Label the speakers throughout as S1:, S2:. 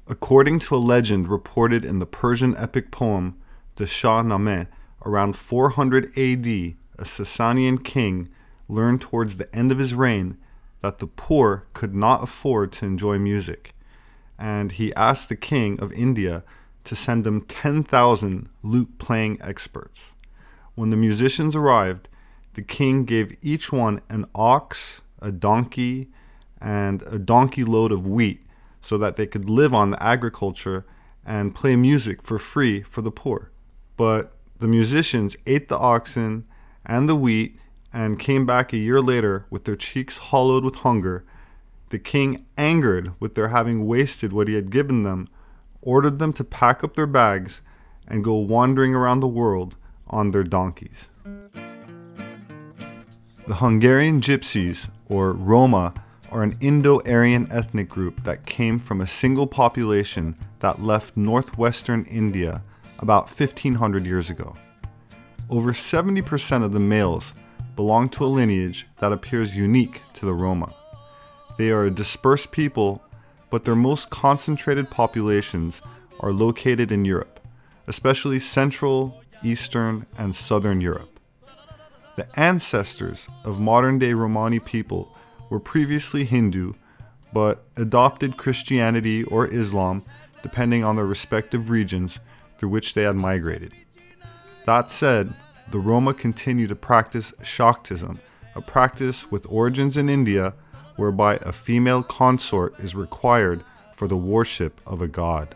S1: According to a legend reported in the Persian epic poem the Shahnameh, around 400 AD, a Sasanian king learned towards the end of his reign that the poor could not afford to enjoy music, and he asked the king of India to send him 10,000 lute-playing experts. When the musicians arrived, the king gave each one an ox, a donkey, and a donkey load of wheat so that they could live on the agriculture and play music for free for the poor. But the musicians ate the oxen and the wheat and came back a year later with their cheeks hollowed with hunger. The king, angered with their having wasted what he had given them, ordered them to pack up their bags and go wandering around the world on their donkeys. The Hungarian Gypsies, or Roma, are an Indo-Aryan ethnic group that came from a single population that left northwestern India about 1500 years ago. Over 70% of the males belong to a lineage that appears unique to the Roma. They are a dispersed people, but their most concentrated populations are located in Europe, especially Central, Eastern, and Southern Europe. The ancestors of modern-day Romani people were previously Hindu, but adopted Christianity or Islam depending on their respective regions through which they had migrated. That said, the Roma continue to practice Shaktism, a practice with origins in India whereby a female consort is required for the worship of a god.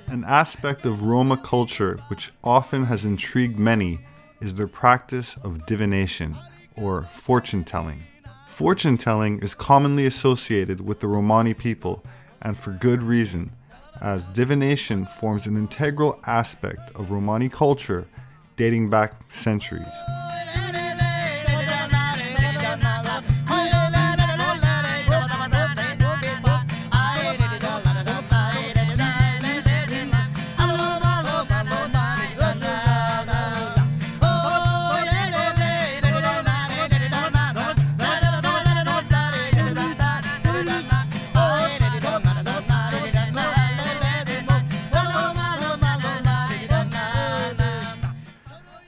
S1: An aspect of Roma culture which often has intrigued many is their practice of divination, or fortune-telling. Fortune-telling is commonly associated with the Romani people, and for good reason, as divination forms an integral aspect of Romani culture dating back centuries.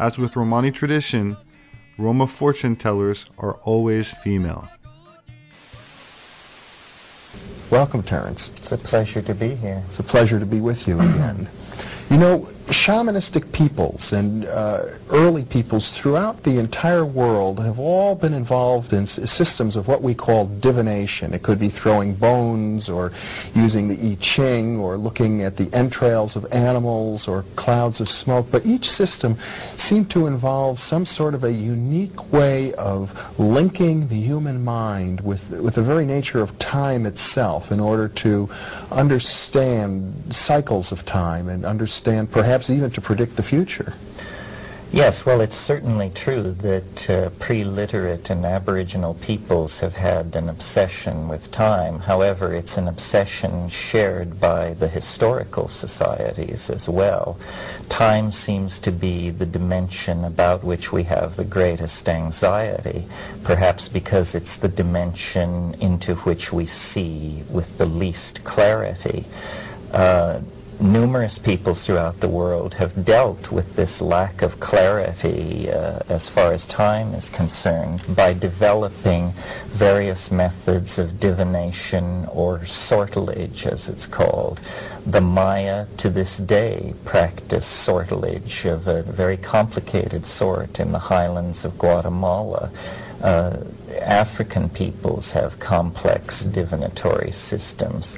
S1: As with Romani tradition, Roma fortune tellers are always female.
S2: Welcome, Terence.
S3: It's a pleasure to be here.
S2: It's a pleasure to be with you again. You know, shamanistic peoples and early peoples throughout the entire world have all been involved in systems of what we call divination. It could be throwing bones, or using the I Ching, or looking at the entrails of animals, or clouds of smoke. But each system seemed to involve some sort of a unique way of linking the human mind with the very nature of time itself in order to understand cycles of time and understand perhaps even to predict the future.
S3: Yes, well, it's certainly true that pre-literate and Aboriginal peoples have had an obsession with time. However, it's an obsession shared by the historical societies as well. Time seems to be the dimension about which we have the greatest anxiety, perhaps because it's the dimension into which we see with the least clarity. Numerous peoples throughout the world have dealt with this lack of clarity as far as time is concerned by developing various methods of divination, or sortilege as it's called. The Maya to this day practice sortilege of a very complicated sort in the highlands of Guatemala. African peoples have complex divinatory systems.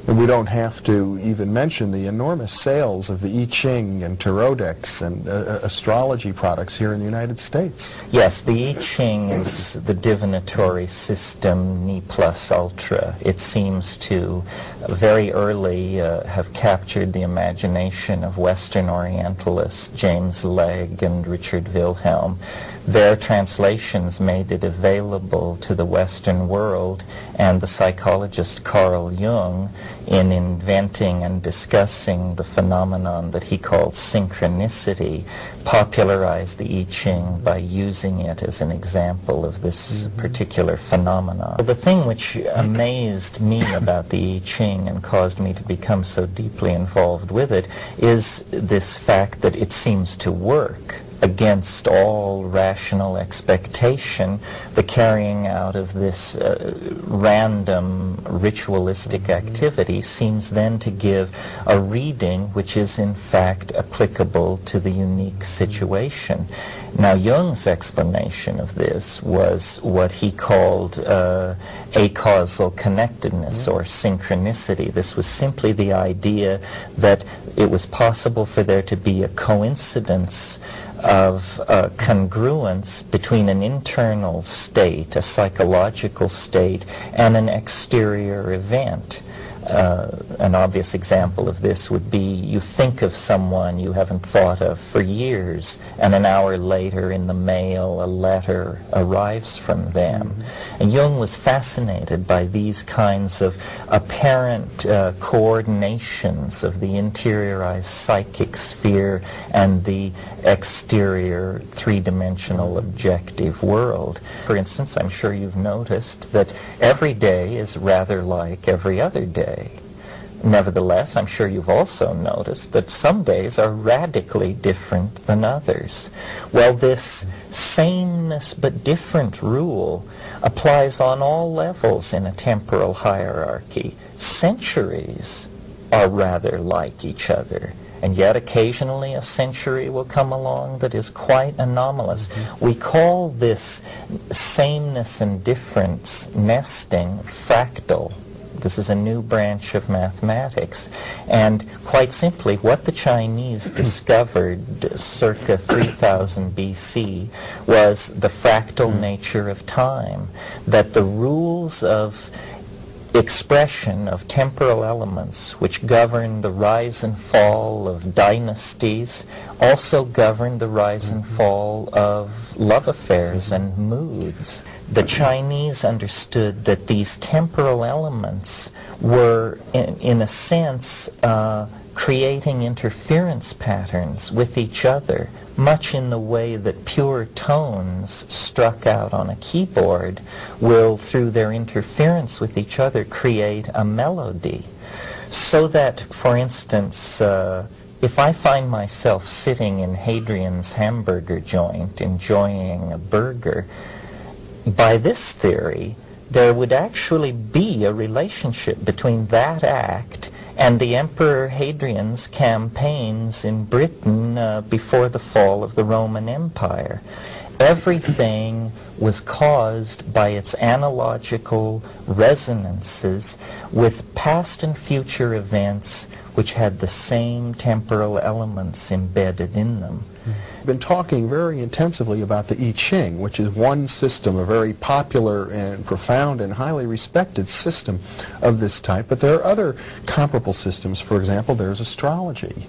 S2: And we don't have to even mention the enormous sales of the I Ching and Tarodex and astrology products here in the United States.
S3: Yes, the I Ching is the divinatory system ne plus ultra. It seems to very early have captured the imagination of Western Orientalists James Legge and Richard Wilhelm. Their translations made it available to the Western world, and the psychologist Carl Jung, in inventing and discussing the phenomenon that he called synchronicity, popularized the I Ching by using it as an example of this particular phenomenon. The thing which amazed me about the I Ching and caused me to become so deeply involved with it is this fact that it seems to work against all rational expectation. The carrying out of this random ritualistic activity seems then to give a reading which is in fact applicable to the unique situation. Now, Jung's explanation of this was what he called acausal connectedness or synchronicity. This was simply the idea that it was possible for there to be a coincidence of congruence between an internal state, a psychological state, and an exterior event. An obvious example of this would be you think of someone you haven't thought of for years, and an hour later in the mail a letter arrives from them. And Jung was fascinated by these kinds of apparent coordinations of the interiorized psychic sphere and the exterior three-dimensional objective world. For instance, I'm sure you've noticed that every day is rather like every other day. Nevertheless, I'm sure you've also noticed that some days are radically different than others. Well, this sameness but different rule applies on all levels in a temporal hierarchy. Centuries are rather like each other, and yet occasionally a century will come along that is quite anomalous. We call this sameness and difference nesting fractal. This is a new branch of mathematics. And quite simply, what the Chinese discovered circa 3000 BC was the fractal nature of time, that the rules of expression of temporal elements which govern the rise and fall of dynasties also govern the rise and fall of love affairs and moods. The Chinese understood that these temporal elements were, in a sense, creating interference patterns with each other, much in the way that pure tones struck out on a keyboard will, through their interference with each other, create a melody. So that, for instance, if I find myself sitting in Hadrian's hamburger joint enjoying a burger, by this theory, there would actually be a relationship between that act and the Emperor Hadrian's campaigns in Britain before the fall of the Roman Empire. Everything was caused by its analogical resonances with past and future events which had the same temporal elements embedded in them.
S2: We've been talking very intensively about the I Ching, which is one system, a very popular and profound and highly respected system of this type, but there are other comparable systems. For example, there's astrology.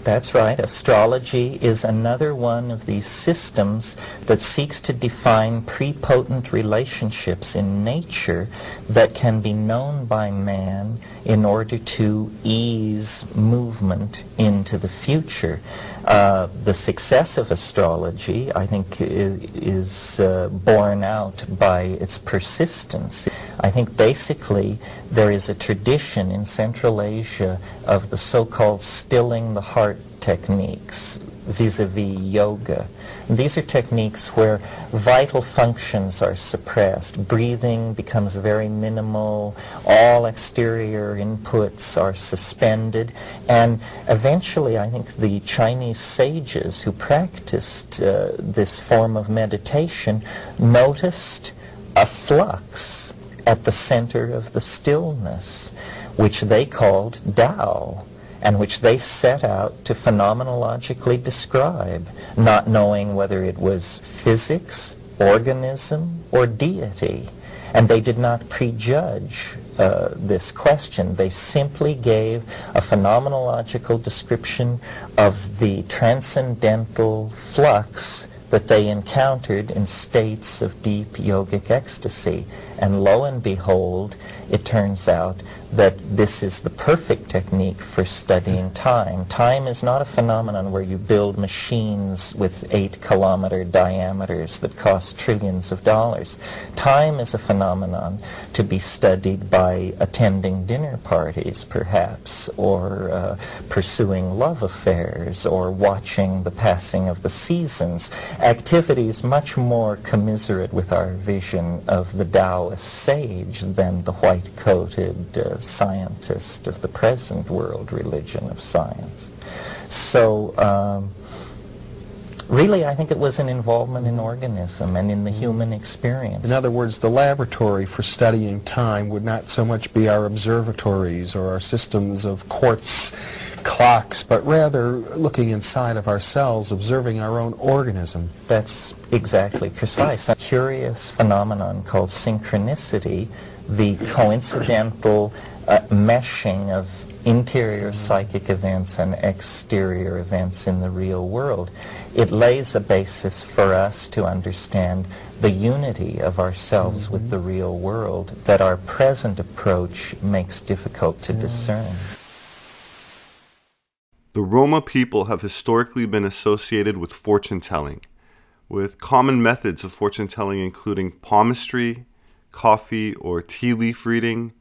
S3: That's right. Astrology is another one of these systems that seeks to define prepotent relationships in nature that can be known by man in order to ease movement into the future. The success of astrology, I think, is borne out by its persistence. I think basically there is a tradition in Central Asia of the so-called stilling the heart techniques vis-a-vis yoga. And these are techniques where vital functions are suppressed. Breathing becomes very minimal. All exterior inputs are suspended. And eventually, I think the Chinese sages who practiced this form of meditation noticed a flux at the center of the stillness. which they called Tao, and which they set out to phenomenologically describe, not knowing whether it was physics, organism, or deity. And they did not prejudge this question. They simply gave a phenomenological description of the transcendental flux that they encountered in states of deep yogic ecstasy. And lo and behold, it turns out that this is the perfect technique for studying time. Time is not a phenomenon where you build machines with 8-kilometer diameters that cost trillions of dollars. Time is a phenomenon to be studied by attending dinner parties, perhaps, or pursuing love affairs, or watching the passing of the seasons. Activities much more commiserate with our vision of the Taoist sage than the white-coated scientist of the present world religion of science. So really, I think it was an involvement in organism and in the human experience.
S2: In other words, the laboratory for studying time would not so much be our observatories or our systems of quartz clocks, but rather looking inside of ourselves, observing our own organism.
S3: That's exactly precise. A curious phenomenon called synchronicity, the coincidental meshing of interior psychic events and exterior events in the real world. It lays a basis for us to understand the unity of ourselves with the real world that our present approach makes difficult to discern.
S1: The Roma people have historically been associated with fortune-telling, with common methods of fortune-telling including palmistry, coffee or tea leaf reading,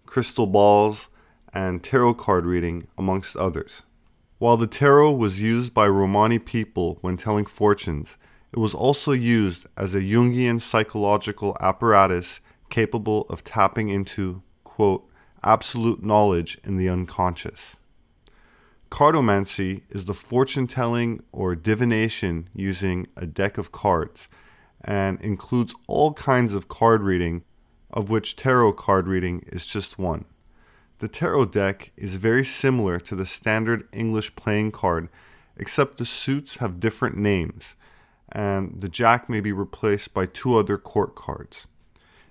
S1: crystal balls, and tarot card reading, amongst others. While the tarot was used by Romani people when telling fortunes, it was also used as a Jungian psychological apparatus capable of tapping into, quote, absolute knowledge in the unconscious. Cardomancy is the fortune-telling or divination using a deck of cards, and includes all kinds of card reading, of which tarot card reading is just one. The tarot deck is very similar to the standard English playing card, except the suits have different names, and the jack may be replaced by 2 other court cards.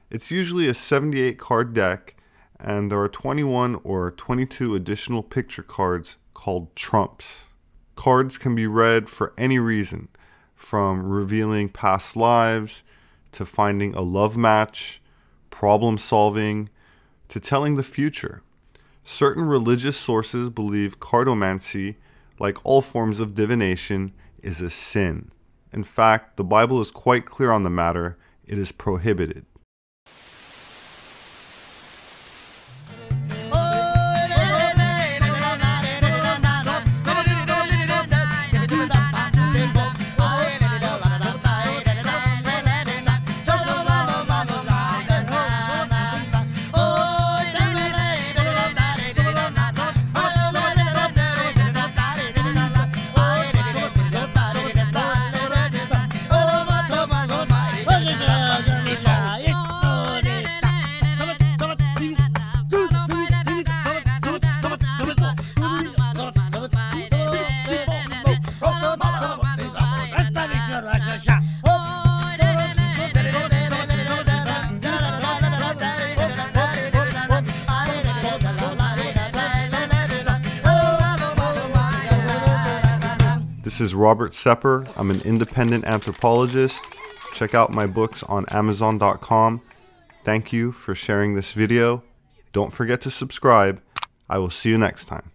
S1: It's usually a 78 card deck, and there are 21 or 22 additional picture cards called trumps. Cards can be read for any reason, from revealing past lives, to finding a love match, problem solving, to telling the future. Certain religious sources believe cardomancy, like all forms of divination, is a sin. In fact, the Bible is quite clear on the matter. It is prohibited. This is Robert Sepehr. I'm an independent anthropologist. Check out my books on Amazon.com. Thank you for sharing this video. Don't forget to subscribe. I will see you next time.